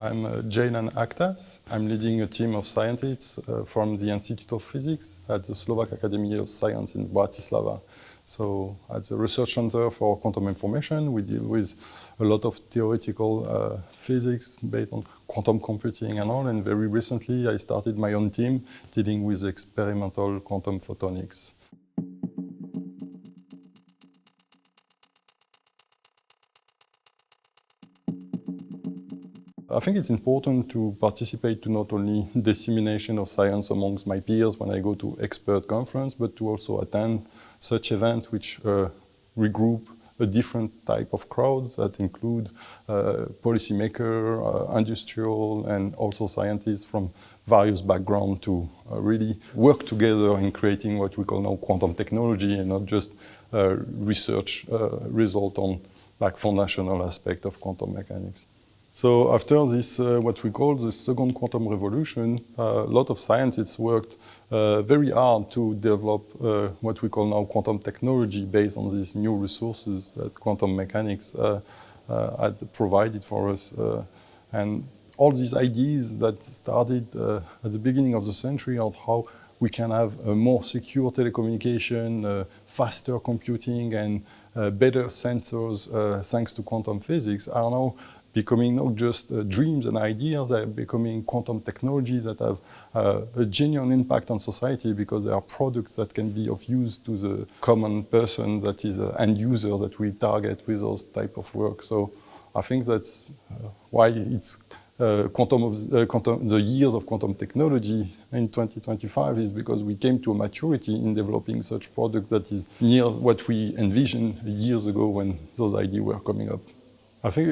I'm Djeylan Aktas. I'm leading a team of scientists from the Institute of Physics at the Slovak Academy of Science in Bratislava. So at the Research Center for Quantum Information, we deal with a lot of theoretical physics based on quantum computing and all. And very recently, I started my own team dealing with experimental quantum photonics. I think it's important to participate to not only dissemination of science amongst my peers when I go to expert conference, but to also attend such events which regroup a different type of crowds that include policymakers, industrial, and also scientists from various backgrounds to really work together in creating what we call now quantum technology and not just research result on like foundational aspect of quantum mechanics. So after this, what we call the second quantum revolution, a lot of scientists worked very hard to develop what we call now quantum technology based on these new resources that quantum mechanics had provided for us. And all these ideas that started at the beginning of the century on how we can have a more secure telecommunication, faster computing, and better sensors thanks to quantum physics are now becoming not just dreams and ideas, they're becoming quantum technologies that have a genuine impact on society because they are products that can be of use to the common person that is an end user that we target with those type of work. So I think that's why it's the years of quantum technology in 2025 is because we came to a maturity in developing such product that is near what we envisioned years ago when those ideas were coming up. I think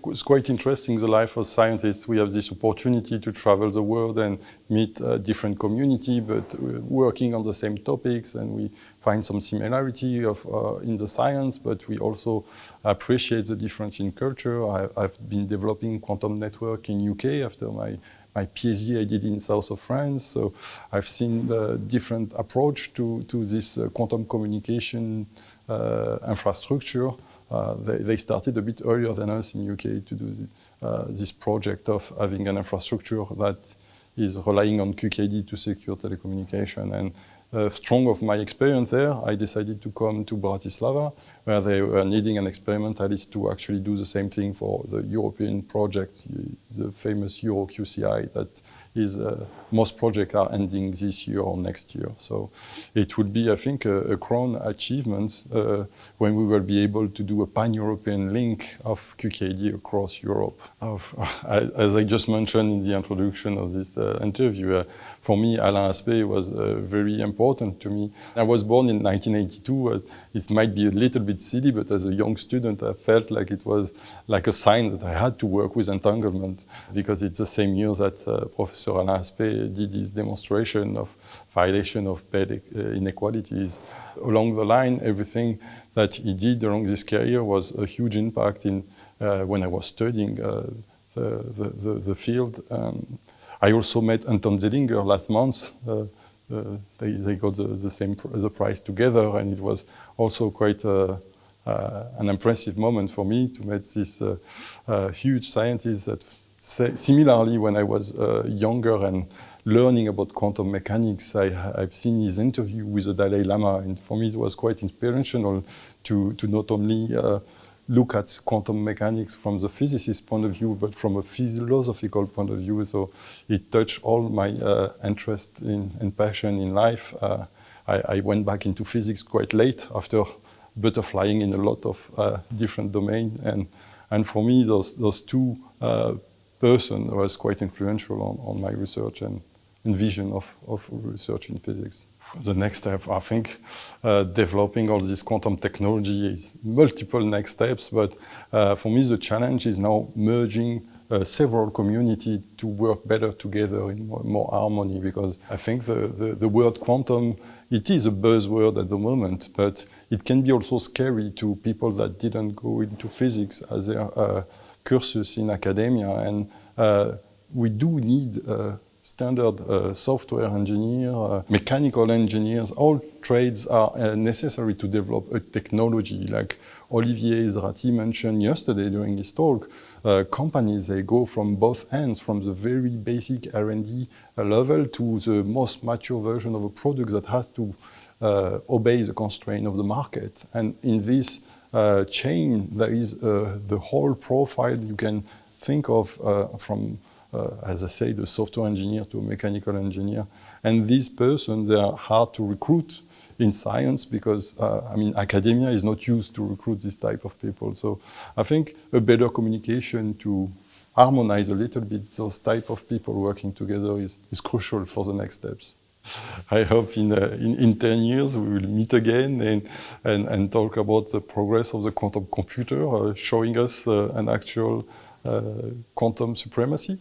it's quite interesting, the life of scientists. We have this opportunity to travel the world and meet different community, but working on the same topics, and we find some similarity in the science, but we also appreciate the difference in culture. I've been developing quantum network in UK after my PhD I did in south of France, so I've seen the different approach to this quantum communication infrastructure. They started a bit earlier than us in UK to do this project of having an infrastructure that is relying on QKD to secure telecommunication. And strong of my experience there, I decided to come to Bratislava, where they were needing an experimentalist to actually do the same thing for the European project, the famous EuroQCI that is, most projects are ending this year or next year. So it would be, I think, a crown achievement when we will be able to do a pan-European link of QKD across Europe. As I just mentioned in the introduction of this interview, for me, Alain Aspect was very important to me. I was born in 1982. It might be a little bit silly, but as a young student, I felt like it was like a sign that I had to work with entanglement, because it's the same year that Professor Alain Aspect did his demonstration of violation of bed inequalities. Along the line, everything that he did along this career was a huge impact in when I was studying the field. I also met Anton Zeilinger last month. They got the prize together, and it was also quite an impressive moment for me to meet this huge scientist that similarly, when I was younger and learning about quantum mechanics, I've seen his interview with the Dalai Lama, and for me it was quite inspirational to not only look at quantum mechanics from the physicist point of view, but from a philosophical point of view. So it touched all my interest and passion in life. I went back into physics quite late after butterflying in a lot of different domains, and for me those two person was quite influential on my research and vision of research in physics. The next step, I think, developing all this quantum technology is multiple next steps, but for me the challenge is now merging several communities to work better together in more harmony, because I think the word quantum, it is a buzzword at the moment, but it can be also scary to people that didn't go into physics as their cursus in academia, and we do need standard software engineer, mechanical engineers. All trades are necessary to develop a technology. Like Olivier Zrati mentioned yesterday during his talk, companies, they go from both ends, from the very basic R&D level to the most mature version of a product that has to obey the constraint of the market. And in this chain, there is the whole profile you can think of from, as I say, the software engineer to a mechanical engineer. And these persons, they are hard to recruit in science because, I mean, academia is not used to recruit this type of people. So I think a better communication to harmonize a little bit those type of people working together is crucial for the next steps. I hope in 10 years we will meet again and talk about the progress of the quantum computer, showing us an actual quantum supremacy.